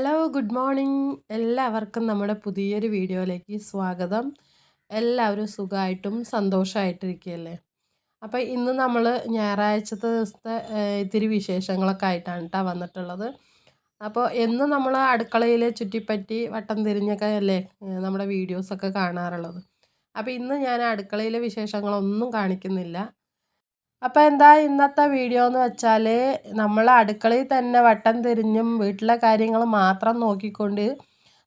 Hello good morning. എല്ലാവർക്കും നമ്മുടെ പുതിയൊരു വീഡിയോയിലേക്ക് സ്വാഗതം. എല്ലാവരും സുഖമായിട്ടും സന്തോഷമായിട്ടിരിക്കുകയല്ലേ? അപ്പോൾ ഇന്ന് നമ്മൾ ഞായറാഴ്ചത്തെ ദിവസത്തെ ഇത്തിരി വിശേഷങ്ങളൊക്കെ ആയിട്ടാണ് കേട്ടോ വന്നിട്ടുള്ളത്. അപ്പോൾ എന്നും നമ്മൾ അടുക്കളയിൽ ചുറ്റിപ്പറ്റി വട്ടം തിരിഞ്ഞൊക്കെ അല്ലേ നമ്മുടെ വീഡിയോസൊക്കെ കാണാറുള്ളത്. അപ്പോൾ ഇന്ന് ഞാൻ അടുക്കളയിലെ വിശേഷങ്ങളൊന്നും കാണിക്കുന്നില്ല. അപ്പോൾ എന്താ ഇന്നത്തെ വീഡിയോ എന്ന് വെച്ചാൽ നമ്മൾ അടുക്കളയിൽ തന്നെ വട്ടം തിരിഞ്ഞും വീട്ടിലെ കാര്യങ്ങൾ മാത്രം നോക്കിക്കൊണ്ട്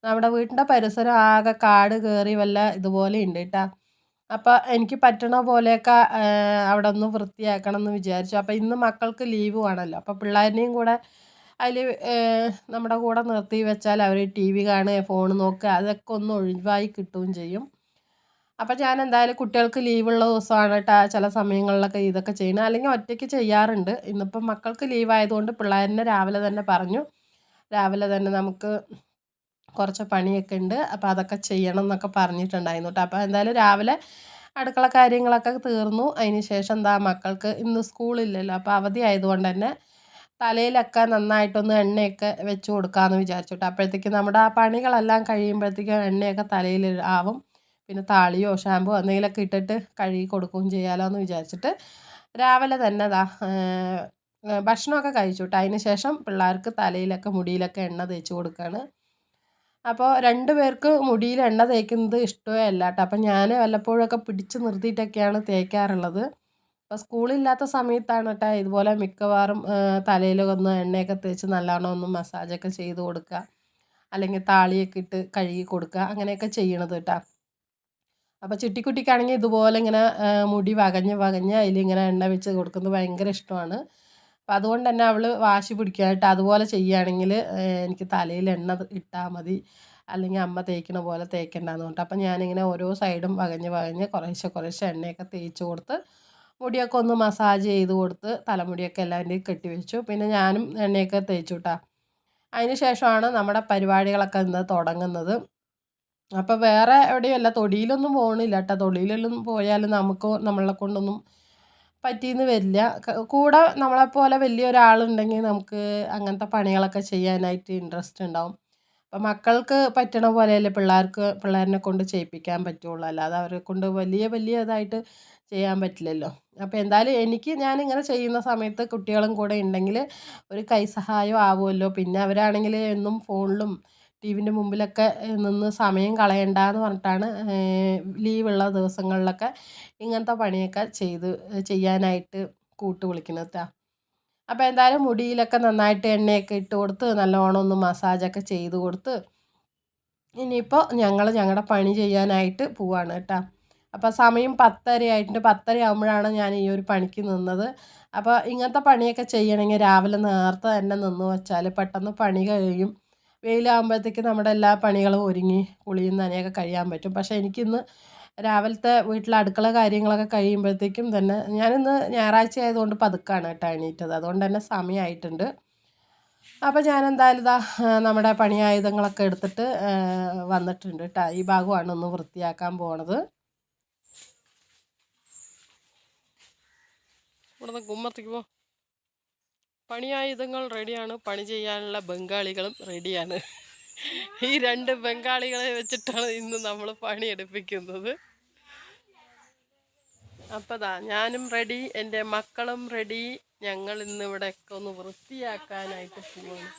നമ്മുടെ വീടിൻ്റെ പരിസരം ആകെ കാട് കയറി വല്ല ഇതുപോലെ ഉണ്ട് കേട്ടോ. അപ്പോൾ എനിക്ക് പറ്റണ പോലെയൊക്കെ അവിടെ ഒന്ന് വൃത്തിയാക്കണം എന്ന് വിചാരിച്ചു. അപ്പോൾ ഇന്ന് മക്കൾക്ക് ലീവ് ആണല്ലോ, അപ്പോൾ പിള്ളേരിനെയും കൂടെ അതിൽ നമ്മുടെ കൂടെ നിർത്തി വെച്ചാൽ അവർ ടി വി കാണുക, ഫോൺ നോക്കുക, അതൊക്കെ ഒന്ന് ഒഴിവായി കിട്ടുകയും ചെയ്യും. അപ്പം ഞാൻ എന്തായാലും കുട്ടികൾക്ക് ലീവുള്ള ദിവസമാണ് കേട്ടോ ചില സമയങ്ങളിലൊക്കെ ഇതൊക്കെ ചെയ്യുന്നത്, അല്ലെങ്കിൽ ഒറ്റയ്ക്ക് ചെയ്യാറുണ്ട്. ഇന്നിപ്പം മക്കൾക്ക് ലീവായതുകൊണ്ട് പിള്ളേരിനെ രാവിലെ തന്നെ പറഞ്ഞു, രാവിലെ തന്നെ നമുക്ക് കുറച്ച് പണിയൊക്കെ ഉണ്ട്, അപ്പോൾ അതൊക്കെ ചെയ്യണം എന്നൊക്കെ പറഞ്ഞിട്ടുണ്ടായിരുന്നു കേട്ടോ. അപ്പോൾ എന്തായാലും രാവിലെ അടുക്കള കാര്യങ്ങളൊക്കെ തീർന്നു. അതിന് ശേഷം എന്താ മക്കൾക്ക് ഇന്ന് സ്കൂളില്ലല്ലോ, അപ്പോൾ അവധി ആയതുകൊണ്ട് തന്നെ തലയിലൊക്കെ നന്നായിട്ടൊന്ന് എണ്ണയൊക്കെ വെച്ച് കൊടുക്കാമെന്ന് വിചാരിച്ചു കേട്ടോ. അപ്പോഴത്തേക്കും നമ്മുടെ ആ പണികളെല്ലാം കഴിയുമ്പോഴത്തേക്കും എണ്ണയൊക്കെ തലയിൽ ആവും. പിന്നെ താളിയോ ഷാമ്പോ എന്തെങ്കിലുമൊക്കെ ഇട്ടിട്ട് കഴുകി കൊടുക്കുകയും ചെയ്യാമല്ലോ എന്ന് വിചാരിച്ചിട്ട് രാവിലെ തന്നെ ഭക്ഷണമൊക്കെ കഴിച്ചു കേട്ടോ. അതിന് ശേഷം പിള്ളേർക്ക് തലയിലൊക്കെ മുടിയിലൊക്കെ എണ്ണ തേച്ച് കൊടുക്കുകയാണ്. അപ്പോൾ രണ്ട് പേർക്ക് മുടിയിൽ എണ്ണ തേക്കുന്നത് ഇഷ്ടമേ അല്ല കേട്ടോ. അപ്പം ഞാൻ വല്ലപ്പോഴൊക്കെ പിടിച്ച് നിർത്തിയിട്ടൊക്കെയാണ് തേക്കാറുള്ളത്. അപ്പോൾ സ്കൂളില്ലാത്ത സമയത്താണ് കേട്ടോ ഇതുപോലെ മിക്കവാറും തലയിൽ ഒന്ന് എണ്ണയൊക്കെ തേച്ച് നല്ലോണം ഒന്ന് മസാജൊക്കെ ചെയ്ത് കൊടുക്കുക, അല്ലെങ്കിൽ താളിയൊക്കെ ഇട്ട് കഴുകി കൊടുക്കുക, അങ്ങനെയൊക്കെ ചെയ്യണത് കേട്ടോ. അപ്പോൾ ചിട്ടിക്കുട്ടിക്കാണെങ്കിൽ ഇതുപോലെ ഇങ്ങനെ മുടി വകഞ്ഞ് അതിലിങ്ങനെ എണ്ണ വെച്ച് കൊടുക്കുന്നത് ഭയങ്കര ഇഷ്ടമാണ്. അപ്പോൾ അതുകൊണ്ട് തന്നെ അവൾ വാശി പിടിക്കാനായിട്ട് അതുപോലെ ചെയ്യുകയാണെങ്കിൽ എനിക്ക് തലയിൽ എണ്ണ ഇട്ടാൽ മതി, അല്ലെങ്കിൽ അമ്മ തേക്കണ പോലെ തേക്കണ്ടെന്ന് പറഞ്ഞിട്ട് അപ്പം ഞാനിങ്ങനെ ഓരോ സൈഡും വകഞ്ഞ് കുറേശ്ശെ എണ്ണയൊക്കെ തേച്ച് കൊടുത്ത് മുടിയൊക്കെ ഒന്ന് മസാജ് ചെയ്ത് കൊടുത്ത് തലമുടിയൊക്കെ എല്ലാവരുടെയും കെട്ടി വെച്ചു. പിന്നെ ഞാനും എണ്ണയൊക്കെ തേച്ചു കേട്ടോ. അതിന് ശേഷമാണ് നമ്മുടെ പരിപാടികളൊക്കെ ഇന്ന് തുടങ്ങുന്നത്. അപ്പോൾ വേറെ എവിടെയല്ല, തൊടിയിലൊന്നും പോകണില്ല കേട്ടോ. തൊടിയിലൊന്നും പോയാൽ നമുക്ക് നമ്മളെ കൊണ്ടൊന്നും പറ്റിയെന്ന് വരില്ല. കൂടെ നമ്മളെപ്പോലെ വലിയൊരാളുണ്ടെങ്കിൽ നമുക്ക് അങ്ങനത്തെ പണികളൊക്കെ ചെയ്യാനായിട്ട് ഇൻട്രസ്റ്റ് ഉണ്ടാവും. അപ്പം മക്കൾക്ക് പറ്റണ പോലെയല്ലേ പിള്ളേരിനെ കൊണ്ട് ചെയ്യിപ്പിക്കാൻ പറ്റുള്ളൂ, അല്ലാതെ അവരെ കൊണ്ട് വലിയതായിട്ട് ചെയ്യാൻ പറ്റില്ലല്ലോ. അപ്പോൾ എന്തായാലും ഞാനിങ്ങനെ ചെയ്യുന്ന സമയത്ത് കുട്ടികളും കൂടെ ഉണ്ടെങ്കിൽ ഒരു കൈസഹായം ആവുമല്ലോ. പിന്നെ അവരാണെങ്കിൽ എന്നും ഫോണിലും ടി വിൻ്റെ മുമ്പിലൊക്കെ നിന്ന് സമയം കളയണ്ടെന്ന് പറഞ്ഞിട്ടാണ് ലീവുള്ള ദിവസങ്ങളിലൊക്കെ ഇങ്ങനത്തെ പണിയൊക്കെ ചെയ്യാനായിട്ട് വിളിക്കുന്നത് കേട്ടോ. അപ്പോൾ എന്തായാലും മുടിയിലൊക്കെ നന്നായിട്ട് എണ്ണയൊക്കെ ഇട്ട് കൊടുത്ത് നല്ലോണം ഒന്ന് മസാജൊക്കെ ചെയ്ത് കൊടുത്ത് ഇനിയിപ്പോൾ ഞങ്ങളുടെ പണി ചെയ്യാനായിട്ട് പോവാണ് കേട്ടോ. അപ്പോൾ സമയം 10:30 ആയിട്ടുണ്ട്. 10:30 ആകുമ്പോഴാണ് ഞാൻ ഈ ഒരു പണിക്ക് നിന്നത്. അപ്പോൾ ഇങ്ങനത്തെ പണിയൊക്കെ ചെയ്യണമെങ്കിൽ രാവിലെ നേരത്തെ തന്നെ നിന്ന് വെച്ചാൽ പെട്ടെന്ന് പണി കഴിയും. വെയിലാകുമ്പോഴത്തേക്ക് നമ്മുടെ എല്ലാ പണികളും ഒരുങ്ങി കുളിയും നനയൊക്കെ കഴിയാൻ പറ്റും. പക്ഷേ എനിക്കിന്ന് രാവിലത്തെ വീട്ടിലെ അടുക്കള കാര്യങ്ങളൊക്കെ കഴിയുമ്പോഴത്തേക്കും തന്നെ ഞാനിന്ന് ഞായറാഴ്ച ആയതുകൊണ്ട് പതുക്കാണ് കേട്ടോ എണീറ്റത്, അതുകൊണ്ട് തന്നെ സമയമായിട്ടുണ്ട്. അപ്പോൾ ഞാൻ എന്തായാലും നമ്മുടെ പണിയായുധങ്ങളൊക്കെ എടുത്തിട്ട് വന്നിട്ടുണ്ട് കേട്ടോ. ഈ ഭാഗമാണ് ഒന്ന് വൃത്തിയാക്കാൻ പോണത്. ഇവിടുന്ന് കുമ്മത്തേക്ക് പോ. പണിയായുധങ്ങൾ റെഡിയാണ്, പണി ചെയ്യാനുള്ള ബംഗാളികളും റെഡിയാണ്. ഈ രണ്ട് ബംഗാളികളെ വെച്ചിട്ടാണ് ഇന്ന് നമ്മൾ പണിയെടുപ്പിക്കുന്നത്. അപ്പോൾ ഞാനും റെഡി, എൻ്റെ മക്കളും റെഡി. ഞങ്ങൾ ഇന്ന് ഇവിടെയൊക്കെ ഒന്ന് വൃത്തിയാക്കാനായിട്ട് പോവാണ്.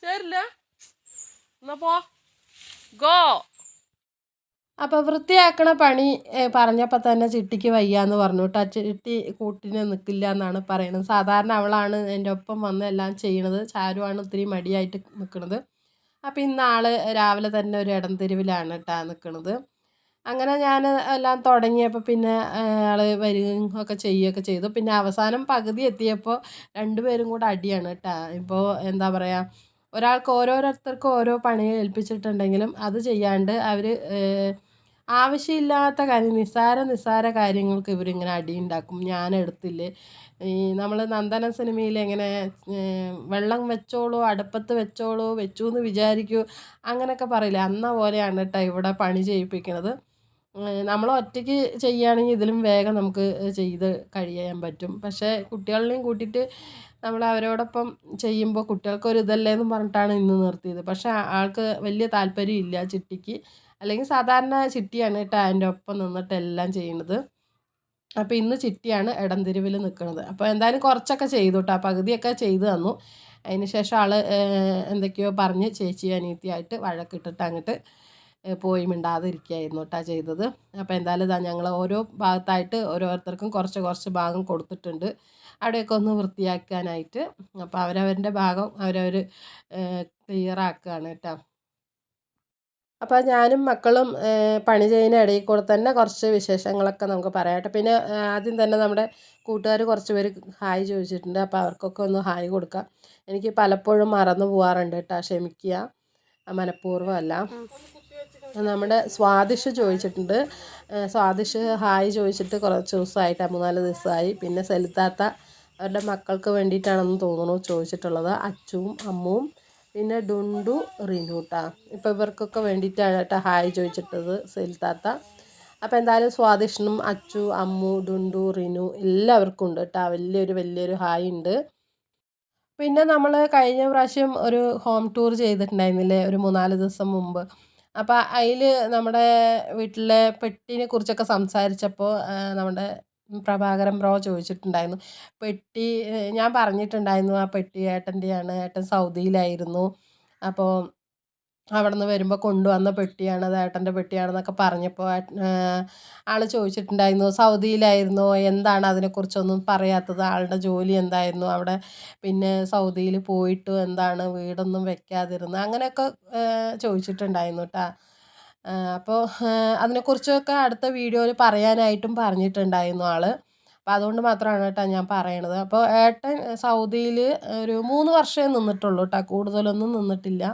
ശരില്ല എന്നാ പോ, ഗോ. അപ്പോൾ വൃത്തിയാക്കണ പണി പറഞ്ഞപ്പോൾ തന്നെ ചിട്ടിക്ക് വയ്യാന്ന് പറഞ്ഞു കേട്ടോ. ചിട്ടി കൂട്ടിന് നിൽക്കില്ല എന്നാണ് പറയുന്നത്. സാധാരണ അവളാണ് എൻ്റെ ഒപ്പം വന്ന് എല്ലാം ചെയ്യണത്. ചാരുവാണ് ഒത്തിരി മടിയായിട്ട് നിൽക്കുന്നത്. അപ്പോൾ ഇന്ന് ആൾ രാവിലെ തന്നെ ഒരു ഇടംതിരിവിലാണ് കേട്ടോ നിൽക്കുന്നത്. അങ്ങനെ ഞാൻ എല്ലാം തുടങ്ങിയപ്പോൾ പിന്നെ ആൾ വരികയും ഒക്കെ ചെയ്യുകയൊക്കെ ചെയ്തു. പിന്നെ അവസാനം പകുതി എത്തിയപ്പോൾ രണ്ടുപേരും കൂടെ അടിയാണ് കേട്ടോ. ഇപ്പോൾ എന്താ പറയുക, ഒരാൾക്ക് ഓരോരുത്തർക്കും ഓരോ പണി ഏൽപ്പിച്ചിട്ടുണ്ടെങ്കിലും അത് ചെയ്യാണ്ട് അവർ ആവശ്യമില്ലാത്ത കാര്യം നിസ്സാര കാര്യങ്ങൾക്ക് ഇവരിങ്ങനെ അടിയുണ്ടാക്കും. ഞാനെടുത്തില്ലേ, ഈ നമ്മൾ നന്ദന സിനിമയിൽ എങ്ങനെ വെള്ളം വെച്ചോളൂ, അടുപ്പത്ത് വെച്ചോളൂ, വെച്ചു എന്ന് വിചാരിക്കൂ, അങ്ങനെയൊക്കെ പറയില്ലേ, അന്ന പോലെയാണ് കേട്ടോ ഇവിടെ പണി ചെയ്യിപ്പിക്കുന്നത്. നമ്മൾ ഒറ്റയ്ക്ക് ചെയ്യുകയാണെങ്കിൽ ഇതിലും വേഗം നമുക്ക് ചെയ്ത് കഴിയാൻ പറ്റും. പക്ഷേ കുട്ടികളെയും കൂട്ടിയിട്ട് നമ്മൾ അവരോടൊപ്പം ചെയ്യുമ്പോൾ കുട്ടികൾക്കൊരു ഇതല്ലേ എന്ന് പറഞ്ഞിട്ടാണ് ഇന്ന് നിർത്തിയത്. പക്ഷേ ആൾക്ക് വലിയ താല്പര്യമില്ല ചിട്ടിക്ക്. അല്ലെങ്കിൽ സാധാരണ ചിട്ടിയാണ് കേട്ടോ അതിൻ്റെ ഒപ്പം നിന്നിട്ട് എല്ലാം ചെയ്യുന്നത്. അപ്പോൾ ഇന്ന് ചിട്ടിയാണ് ഇടംതിരിവിൽ നിൽക്കുന്നത്. അപ്പോൾ എന്തായാലും കുറച്ചൊക്കെ ചെയ്തു കേട്ടോ, പകുതിയൊക്കെ ചെയ്തു തന്നു. അതിന് ശേഷം ആൾ എന്തൊക്കെയോ പറഞ്ഞ് ചേച്ചി അനിയത്തിയായിട്ട് വഴക്കിട്ടിട്ട് അങ്ങോട്ട് പോയി മിണ്ടാതെ ഇരിക്കുകയായിരുന്നു കേട്ടോ ചെയ്തത്. അപ്പോൾ എന്തായാലും ഇതാ ഞങ്ങൾ ഓരോ ഭാഗത്തായിട്ട് ഓരോരുത്തർക്കും കുറച്ച് കുറച്ച് ഭാഗം കൊടുത്തിട്ടുണ്ട് അവിടെയൊക്കെ ഒന്ന് വൃത്തിയാക്കാനായിട്ട്. അപ്പോൾ അവരവരുടെ ഭാഗം അവരവർ ക്ലിയർ ആക്കുകയാണ് കേട്ടോ. അപ്പോൾ ഞാനും മക്കളും പണി ചെയ്യുന്ന ഇടയിൽ കൂടെ തന്നെ കുറച്ച് വിശേഷങ്ങളൊക്കെ നമുക്ക് പറയാം. പിന്നെ ആദ്യം തന്നെ നമ്മുടെ കൂട്ടുകാർ കുറച്ച് പേര് ഹായ് ചോദിച്ചിട്ടുണ്ട്. അപ്പോൾ അവർക്കൊക്കെ ഒന്ന് ഹായ് കൊടുക്കാം. എനിക്ക് പലപ്പോഴും മറന്നു പോകാറുണ്ട് കേട്ടോ, ക്ഷമിക്കുക, മനഃപൂർവ്വം അല്ല. നമ്മുടെ സ്വാദിഷ് ചോദിച്ചിട്ടുണ്ട്. സ്വാദിഷ് ഹായ് ചോദിച്ചിട്ട് കുറച്ച് ദിവസമായിട്ട്, 3-4 ദിവസമായി. പിന്നെ സെലിത്താത്ത അവരുടെ മക്കൾക്ക് വേണ്ടിയിട്ടാണെന്ന് തോന്നുന്നു ചോദിച്ചിട്ടുള്ളത്. അച്ചുവും അമ്മുവും പിന്നെ ഡുണ്ടു റിനു കേട്ടോ. ഇപ്പോൾ ഇവർക്കൊക്കെ വേണ്ടിയിട്ടാണ് കേട്ടോ ഹായ് ചോദിച്ചിട്ടത് സെലിത്താത്ത. അപ്പോൾ എന്തായാലും സ്വാദിഷിനും അച്ചു, അമ്മു, ഡുണ്ടു, റിനു എല്ലാവർക്കും ഉണ്ട് കേട്ടോ വലിയൊരു ഹായ് ഉണ്ട്. പിന്നെ നമ്മൾ കഴിഞ്ഞ പ്രാവശ്യം ഒരു ഹോം ടൂർ ചെയ്തിട്ടുണ്ടായിരുന്നില്ലേ, ഒരു 3-4 ദിവസം മുമ്പ്. അപ്പോൾ അതിൽ നമ്മുടെ വീട്ടിലെ പെട്ടിനെ കുറിച്ചൊക്കെ സംസാരിച്ചപ്പോൾ നമ്മുടെ പ്രഭാകരൻ ബ്രോ ചോദിച്ചിട്ടുണ്ടായിരുന്നു പെട്ടി. ഞാൻ പറഞ്ഞിട്ടുണ്ടായിരുന്നു ആ പെട്ടി ഏട്ടൻ്റെയാണ്, ഏട്ടൻ സൗദിയിലായിരുന്നു. അപ്പോൾ അവിടെ നിന്ന് വരുമ്പോൾ കൊണ്ടുവന്ന പെട്ടിയാണ്, അത് ഏട്ടൻ്റെ പെട്ടിയാണെന്നൊക്കെ പറഞ്ഞപ്പോൾ ആൾ ചോദിച്ചിട്ടുണ്ടായിരുന്നു സൗദിയിലായിരുന്നോ, എന്താണ് അതിനെക്കുറിച്ചൊന്നും പറയാത്തത്, ആളുടെ ജോലി എന്തായിരുന്നു അവിടെ, പിന്നെ സൗദിയിൽ പോയിട്ട് എന്താണ് വീടൊന്നും വെക്കാതിരുന്നത്, അങ്ങനെയൊക്കെ ചോദിച്ചിട്ടുണ്ടായിരുന്നു കേട്ടോ. അപ്പോൾ അതിനെക്കുറിച്ചൊക്കെ അടുത്ത വീഡിയോയിൽ പറയാനായിട്ടും പറഞ്ഞിട്ടുണ്ടായിരുന്നു ആൾ. അപ്പോൾ അതുകൊണ്ട് മാത്രമാണ് കേട്ടോ ഞാൻ പറയണത്. അപ്പോൾ ഏട്ടൻ സൗദിയിൽ ഒരു 3 വർഷമേ നിന്നിട്ടുള്ളൂ കേട്ടോ, കൂടുതലൊന്നും നിന്നിട്ടില്ല.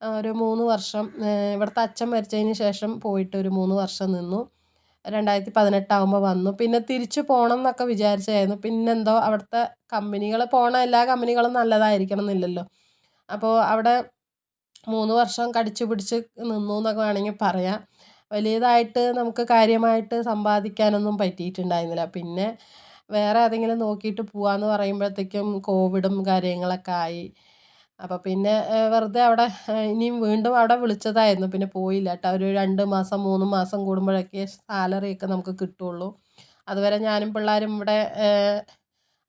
ഒരു 3 വർഷം. ഇവിടുത്തെ അച്ഛൻ മരിച്ചതിന് ശേഷം പോയിട്ട് ഒരു 3 വർഷം നിന്നു. 2018 ആകുമ്പോൾ വന്നു. പിന്നെ തിരിച്ചു പോകണം എന്നൊക്കെ വിചാരിച്ചായിരുന്നു. പിന്നെന്തോ അവിടുത്തെ കമ്പനികൾ പോണ എല്ലാ കമ്പനികളും നല്ലതായിരിക്കണം എന്നില്ലല്ലോ. അപ്പോൾ അവിടെ 3 വർഷം കടിച്ചു പിടിച്ച് നിന്നു എന്നൊക്കെ വേണമെങ്കിൽ പറയാം. വലിയതായിട്ട് നമുക്ക് കാര്യമായിട്ട് സമ്പാദിക്കാനൊന്നും പറ്റിയിട്ടുണ്ടായിരുന്നില്ല. പിന്നെ വേറെ ഏതെങ്കിലും നോക്കിയിട്ട് പോവാമെന്ന് പറയുമ്പോഴത്തേക്കും കോവിഡും കാര്യങ്ങളൊക്കെ ആയി. അപ്പോൾ പിന്നെ വെറുതെ അവിടെ ഇനിയും വീണ്ടും അവിടെ വിളിച്ചതായിരുന്നു. പിന്നെ പോയില്ല കേട്ടോ. ഒരു 2 മാസം 3 മാസം കൂടുമ്പോഴൊക്കെ സാലറിയൊക്കെ നമുക്ക് കിട്ടുള്ളൂ. അതുവരെ ഞാനും പിള്ളേരും ഇവിടെ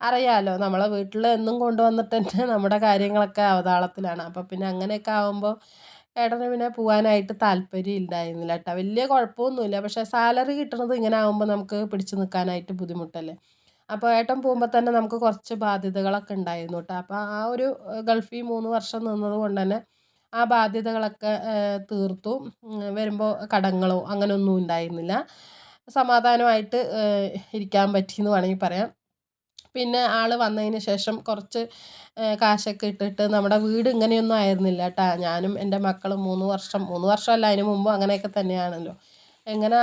അറിയാമല്ലോ, നമ്മളെ വീട്ടിൽ എന്നും കൊണ്ടുവന്നിട്ട് തന്നെ നമ്മുടെ കാര്യങ്ങളൊക്കെ അവതാളത്തിലാണ്. അപ്പോൾ പിന്നെ അങ്ങനെയൊക്കെ ആകുമ്പോൾ ഏട്ടന് പിന്നെ പോകാനായിട്ട് താല്പര്യം ഉണ്ടായിരുന്നില്ല കേട്ടോ. വലിയ കുഴപ്പമൊന്നുമില്ല, പക്ഷേ സാലറി കിട്ടുന്നത് ഇങ്ങനെ ആകുമ്പോൾ നമുക്ക് പിടിച്ചു നിൽക്കാനായിട്ട് ബുദ്ധിമുട്ടല്ലേ. അപ്പോൾ ഏട്ടൻ പോകുമ്പോൾ തന്നെ നമുക്ക് കുറച്ച് ബാധ്യതകളൊക്കെ ഉണ്ടായിരുന്നു കേട്ടോ. അപ്പോൾ ആ ഒരു ഗൾഫിൽ 3 വർഷം നിന്നത് കൊണ്ട് തന്നെ ആ ബാധ്യതകളൊക്കെ തീർത്തു. വരുമ്പോൾ കടങ്ങളോ അങ്ങനെയൊന്നും ഉണ്ടായിരുന്നില്ല. സമാധാനമായിട്ട് ഇരിക്കാൻ പറ്റിയെന്ന് വേണമെങ്കിൽ പറയാം. പിന്നെ ആൾ വന്നതിന് ശേഷം കുറച്ച് കാശൊക്കെ ഇട്ടിട്ട് നമ്മുടെ വീട് ഇങ്ങനെയൊന്നും ആയിരുന്നില്ല കേട്ടോ. ഞാനും എൻ്റെ മക്കളും 3 വർഷമല്ല അതിന് മുമ്പ് അങ്ങനെയൊക്കെ തന്നെയാണല്ലോ. എങ്ങനെ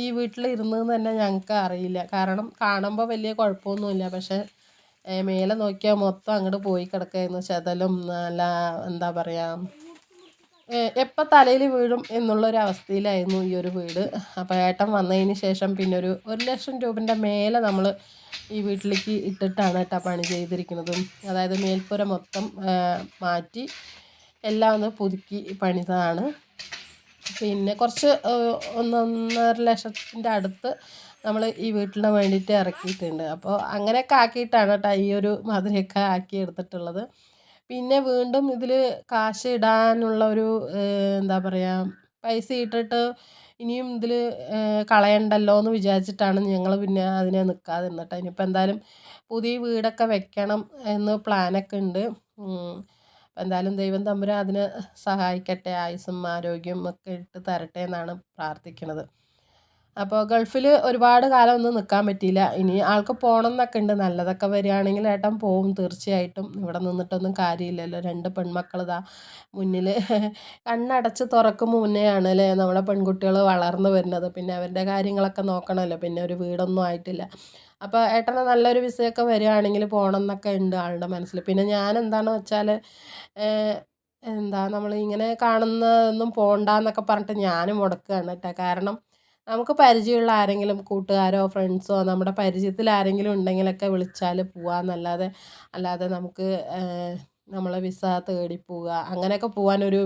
ഈ വീട്ടിൽ ഇരുന്നതെന്ന് തന്നെ ഞങ്ങൾക്ക് അറിയില്ല. കാരണം കാണുമ്പോൾ വലിയ കുഴപ്പമൊന്നുമില്ല, പക്ഷേ മേലെ നോക്കിയാൽ മൊത്തം അങ്ങോട്ട് പോയി കിടക്കുകയായിരുന്നു. ചെതലും നല്ല എന്താ പറയുക, എപ്പോൾ തലയിൽ വീഴും എന്നുള്ളൊരവസ്ഥയിലായിരുന്നു ഈ ഒരു വീട്. അപ്പോൾ ഏട്ടൻ വന്നതിന് ശേഷം പിന്നെ ഒരു 1,00,000 രൂപേൻ്റെ മേലെ നമ്മൾ ഈ വീട്ടിലേക്ക് ഇട്ടിട്ടാണ് കേട്ടോ പണി ചെയ്തിരിക്കുന്നതും. അതായത് മേൽപ്പുര മൊത്തം മാറ്റി എല്ലാം ഒന്ന് പുതുക്കി പണിതാണ്. പിന്നെ കുറച്ച് 1-1.5 ലക്ഷത്തിൻ്റെ അടുത്ത് നമ്മൾ ഈ വീട്ടിന് വേണ്ടിയിട്ട് ഇറക്കിയിട്ടുണ്ട്. അപ്പോൾ അങ്ങനെയൊക്കെ ആക്കിയിട്ടാണ് കേട്ടോ ഈ ഒരു മാതിരിയൊക്കെ ആക്കി എടുത്തിട്ടുള്ളത്. പിന്നെ വീണ്ടും ഇതിൽ കാശ് ഇടാനുള്ള ഒരു എന്താ പറയുക, പൈസ ഇട്ടിട്ട് ഇനിയും ഇതിൽ കളയണ്ടല്ലോ എന്ന് വിചാരിച്ചിട്ടാണ് ഞങ്ങൾ പിന്നെ അതിനെ നിൽക്കാതിരുന്നിട്ട്. ഇനിയിപ്പോൾ എന്തായാലും പുതിയ വീടൊക്കെ വെക്കണം എന്ന് പ്ലാനൊക്കെ ഉണ്ട്. അപ്പോൾ എന്തായാലും ദൈവം തമ്പുരാൻ അതിന് സഹായിക്കട്ടെ, ആയുസ്സും ആരോഗ്യം ഒക്കെ ഇട്ട് തരട്ടെ എന്നാണ് പ്രാർത്ഥിക്കുന്നത്. അപ്പോൾ ഗൾഫിൽ ഒരുപാട് കാലം ഒന്നും നിൽക്കാൻ പറ്റിയില്ല. ഇനി ആൾക്ക് പോകണം എന്നൊക്കെ ഉണ്ട്. നല്ലതൊക്കെ വരികയാണെങ്കിൽ ഏട്ടൻ പോവും തീർച്ചയായിട്ടും. ഇവിടെ നിന്നിട്ടൊന്നും കാര്യമില്ലല്ലോ. 2 പെൺമക്കൾ ഇതാ മുന്നിൽ കണ്ണടച്ച് തുറക്കും മുന്നെയാണ് അല്ലേ നമ്മുടെ പെൺകുട്ടികൾ വളർന്നു വരുന്നത്. പിന്നെ അവരുടെ കാര്യങ്ങളൊക്കെ നോക്കണമല്ലോ. പിന്നെ ഒരു വീടൊന്നും ആയിട്ടില്ല. അപ്പോൾ ഏട്ടന് നല്ലൊരു വിസയൊക്കെ വരികയാണെങ്കിൽ പോകണം എന്നൊക്കെ ഉണ്ട് ആളുടെ മനസ്സിൽ. പിന്നെ ഞാൻ എന്താണെന്ന് വെച്ചാൽ എന്താ നമ്മൾ ഇങ്ങനെ കാണുന്നതൊന്നും പോകണ്ട എന്നൊക്കെ പറഞ്ഞിട്ട് ഞാനും മുടക്കുകയാണ് കേട്ടോ. കാരണം നമുക്ക് പരിചയമുള്ള ആരെങ്കിലും കൂട്ടുകാരോ ഫ്രണ്ട്സോ നമ്മുടെ പരിചയത്തിൽ ആരെങ്കിലും ഉണ്ടെങ്കിലൊക്കെ വിളിച്ചാൽ പോവാന്നല്ലാതെ അല്ലാതെ നമുക്ക് നമ്മളെ വിസ തേടി പോവുക അങ്ങനെയൊക്കെ പോകാനൊരു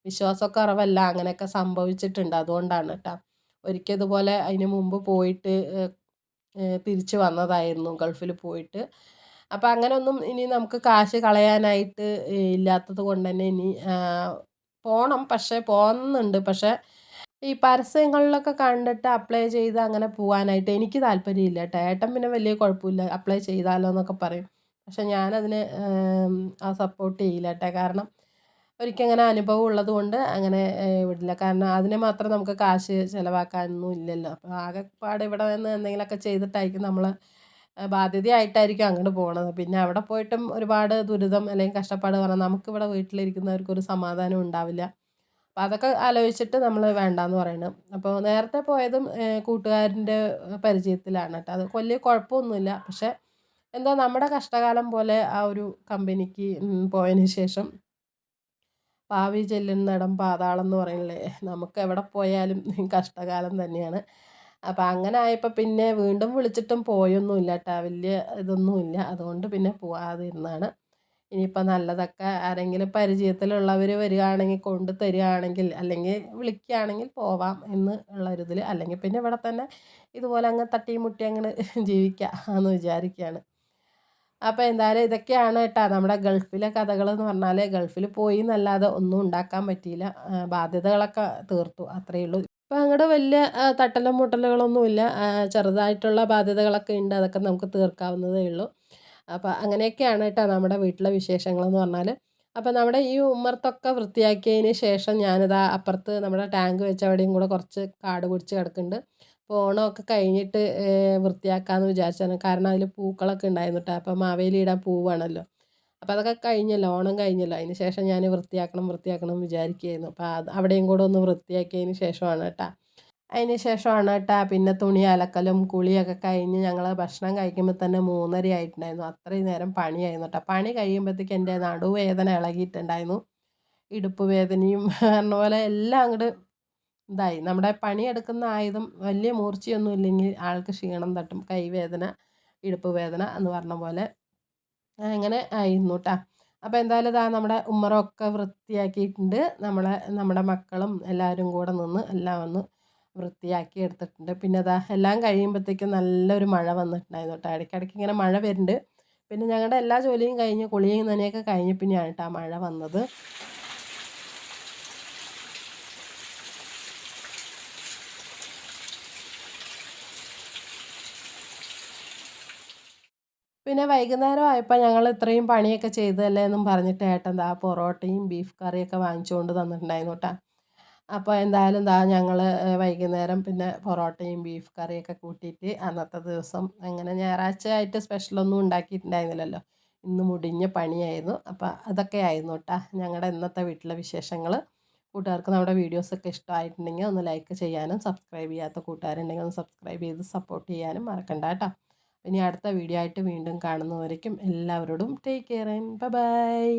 വിശ്വാസക്കുറവല്ല അങ്ങനെയൊക്കെ സംഭവിച്ചിട്ടുണ്ട്. അതുകൊണ്ടാണ് കേട്ടോ. ഒരിക്കൽ ഇതുപോലെ അതിന് മുമ്പ് പോയിട്ട് തിരിച്ച് വന്നതായിരുന്നു ഗൾഫിൽ പോയിട്ട്. അപ്പോൾ അങ്ങനെയൊന്നും ഇനി നമുക്ക് കാശ് കളയാനായിട്ട് ഇല്ലാത്തത് കൊണ്ട് തന്നെ ഇനി പോകണം. പക്ഷേ പോകുന്നുണ്ട്. പക്ഷേ ഈ പരസ്യങ്ങളിലൊക്കെ കണ്ടിട്ട് അപ്ലൈ ചെയ്ത് അങ്ങനെ പോവാനായിട്ട് എനിക്ക് താല്പര്യമില്ല കേട്ടോ. ഏട്ടൻ പിന്നെ വലിയ കുഴപ്പമില്ല, അപ്ലൈ ചെയ്താലോ എന്നൊക്കെ പറയും. പക്ഷെ ഞാനതിന് സപ്പോർട്ട് ചെയ്യില്ല കേട്ടോ. കാരണം ഒരിക്കൽ അനുഭവം ഉള്ളത് കൊണ്ട് അങ്ങനെ വിടില്ല. കാരണം അതിന് മാത്രം നമുക്ക് കാശ് ചിലവാക്കാനൊന്നും ഇല്ലല്ലോ. അപ്പോൾ ആകെപ്പാട് ഇവിടെ നിന്ന് എന്തെങ്കിലുമൊക്കെ ചെയ്തിട്ടായിരിക്കും നമ്മൾ ബാധ്യതയായിട്ടായിരിക്കും അങ്ങോട്ട് പോകണത്. പിന്നെ അവിടെ പോയിട്ടും ഒരുപാട് ദുരിതം അല്ലെങ്കിൽ കഷ്ടപ്പാട് പറഞ്ഞാൽ നമുക്കിവിടെ വീട്ടിലിരിക്കുന്നവർക്കൊരു സമാധാനം ഉണ്ടാവില്ല. അപ്പം അതൊക്കെ ആലോചിച്ചിട്ട് നമ്മൾ വേണ്ടാന്ന് പറയുന്നത്. അപ്പോൾ നേരത്തെ പോയതും കൂട്ടുകാരൻ്റെ പരിചയത്തിലാണ് കേട്ടോ. അത് വലിയ കുഴപ്പമൊന്നുമില്ല. പക്ഷേ എന്തോ നമ്മുടെ കഷ്ടകാലം പോലെ ആ ഒരു കമ്പനിക്ക് പോയതിന് ശേഷം പാവി ചെല്ലുന്നിടം പാതാളം എന്ന് പറയില്ലേ, നമുക്ക് എവിടെ പോയാലും കഷ്ടകാലം തന്നെയാണ്. അപ്പം അങ്ങനെ ആയപ്പോൾ പിന്നെ വീണ്ടും വിളിച്ചിട്ടും പോയൊന്നുമില്ല കേട്ടോ. വലിയ ഇതൊന്നുമില്ല. അതുകൊണ്ട് പിന്നെ പോവാതിരുന്നാണ്. ഇനിയിപ്പോൾ നല്ലതൊക്കെ ആരെങ്കിലും പരിചയത്തിലുള്ളവർ വരികയാണെങ്കിൽ കൊണ്ട് തരികയാണെങ്കിൽ അല്ലെങ്കിൽ വിളിക്കുകയാണെങ്കിൽ പോവാം എന്ന് ഉള്ളൊരിതിൽ, അല്ലെങ്കിൽ പിന്നെ ഇവിടെ തന്നെ ഇതുപോലെ അങ്ങ് തട്ടിയും മുട്ടി അങ്ങനെ ജീവിക്കാം എന്ന് വിചാരിക്കുകയാണ്. അപ്പോൾ എന്തായാലും ഇതൊക്കെയാണ് കേട്ടോ നമ്മുടെ ഗൾഫിലെ കഥകൾ എന്ന് പറഞ്ഞാൽ. ഗൾഫിൽ പോയി എന്നല്ലാതെ ഒന്നും ഉണ്ടാക്കാൻ പറ്റിയില്ല. ബാധ്യതകളൊക്കെ തീർത്തു, അത്രയേ ഉള്ളൂ. ഇപ്പം അങ്ങോട്ട് വലിയ തട്ടലും മുട്ടലുകളൊന്നുമില്ല. ചെറുതായിട്ടുള്ള ബാധ്യതകളൊക്കെ ഉണ്ട്, അതൊക്കെ നമുക്ക് തീർക്കാവുന്നതേ ഉള്ളൂ. അപ്പോൾ അങ്ങനെയൊക്കെയാണ് കേട്ടോ നമ്മുടെ വീട്ടിലെ വിശേഷങ്ങളെന്ന് പറഞ്ഞാൽ. അപ്പോൾ നമ്മുടെ ഈ ഉമ്മർത്തൊക്കെ വൃത്തിയാക്കിയതിന് ശേഷം ഞാനിതാ അപ്പുറത്ത് നമ്മുടെ ടാങ്ക് വെച്ച അവിടെയും കൂടെ കുറച്ച് കാട് പിടിച്ച് കിടക്കുന്നുണ്ട്. അപ്പോൾ ഓണമൊക്കെ കഴിഞ്ഞിട്ട് വൃത്തിയാക്കാമെന്ന് വിചാരിച്ചാണ്. കാരണം അതിൽ പൂക്കളൊക്കെ ഉണ്ടായിരുന്നു കേട്ടോ. അപ്പോൾ മാവേലി ഇടാൻ പൂവാണല്ലോ. അപ്പോൾ അതൊക്കെ കഴിഞ്ഞല്ലോ, ഓണം കഴിഞ്ഞല്ലോ. അതിന് ശേഷം ഞാൻ വൃത്തിയാക്കണം വിചാരിക്കുകയായിരുന്നു. അപ്പോൾ അവിടെയും കൂടെ ഒന്ന് വൃത്തിയാക്കിയതിന് ശേഷമാണ് കേട്ടോ. അതിന് ശേഷമാണ് കേട്ടോ പിന്നെ തുണി അലക്കലും കുളിയൊക്കെ കഴിഞ്ഞ് ഞങ്ങൾ ഭക്ഷണം കഴിക്കുമ്പോൾ തന്നെ 3:30 ആയിട്ടുണ്ടായിരുന്നു. അത്രയും നേരം പണിയായിരുന്നു കേട്ടോ. പണി കഴിയുമ്പോഴത്തേക്ക് എൻ്റെ നടുവേദന ഇളകിയിട്ടുണ്ടായിരുന്നു. ഇടുപ്പ് വേദനയും പറഞ്ഞ പോലെ എല്ലാം അങ്ങോട്ട് ഇതായി. നമ്മുടെ പണിയെടുക്കുന്ന ആയുധം വലിയ മൂർച്ചയൊന്നും ഇല്ലെങ്കിൽ ആൾക്ക് ക്ഷീണം തട്ടും. കൈവേദന, ഇടുപ്പ് വേദന എന്ന് പറഞ്ഞ പോലെ അങ്ങനെ ആയിരുന്നു കേട്ടോ. അപ്പോൾ എന്തായാലും ഇതാ നമ്മുടെ ഉമ്മറമൊക്കെ വൃത്തിയാക്കിയിട്ടുണ്ട്. നമ്മുടെ മക്കളും എല്ലാവരും കൂടെ നിന്ന് എല്ലാം ഒന്ന് വൃത്തിയാക്കി എടുത്തിട്ടുണ്ട്. പിന്നെ അതാ എല്ലാം കഴിയുമ്പോഴത്തേക്കും നല്ലൊരു മഴ വന്നിട്ടുണ്ടായിരുന്നു കേട്ടോ. ഇടയ്ക്കിടയ്ക്ക് ഇങ്ങനെ മഴ വരുന്നുണ്ട്. പിന്നെ ഞങ്ങളുടെ എല്ലാ ജോലിയും കഴിഞ്ഞ് കുളിയും നനയൊക്കെ കഴിഞ്ഞ് പിന്നെയാണ് കേട്ടോ മഴ വന്നത്. പിന്നെ വൈകുന്നേരം ആയപ്പോൾ ഞങ്ങൾ ഇത്രയും പണിയൊക്കെ ചെയ്തതല്ലേ എന്നും പറഞ്ഞിട്ട് ഏട്ടൻ ദാ പൊറോട്ടയും ബീഫ് കറിയൊക്കെ വാങ്ങിച്ചുകൊണ്ട് തന്നിട്ടുണ്ടായിരുന്നു കേട്ടോ. അപ്പോൾ എന്തായാലും ദാ ഞങ്ങൾ വൈകുന്നേരം പിന്നെ പൊറോട്ടയും ബീഫ് കറിയൊക്കെ കൂട്ടിയിട്ട് അന്നത്തെ ദിവസം അങ്ങനെ ഞായറാഴ്ച ആയിട്ട് സ്പെഷ്യലൊന്നും ഉണ്ടാക്കിയിട്ടുണ്ടായിരുന്നില്ലല്ലോ. ഇന്ന് മുടിഞ്ഞ പണിയായിരുന്നു. അപ്പോൾ അതൊക്കെ ആയിരുന്നു കേട്ടോ ഞങ്ങളുടെ ഇന്നത്തെ വീട്ടിലെ വിശേഷങ്ങൾ. കൂട്ടുകാർക്ക് നമ്മുടെ വീഡിയോസൊക്കെ ഇഷ്ടമായിട്ടുണ്ടെങ്കിൽ ഒന്ന് ലൈക്ക് ചെയ്യാനും സബ്സ്ക്രൈബ് ചെയ്യാത്ത കൂട്ടുകാരുണ്ടെങ്കിൽ ഒന്ന് സബ്സ്ക്രൈബ് ചെയ്ത് സപ്പോർട്ട് ചെയ്യാനും മറക്കണ്ട കേട്ടോ. ഇനി അടുത്ത വീഡിയോ ആയിട്ട് വീണ്ടും കാണുന്നവരേക്കും എല്ലാവരോടും take care and bye bye.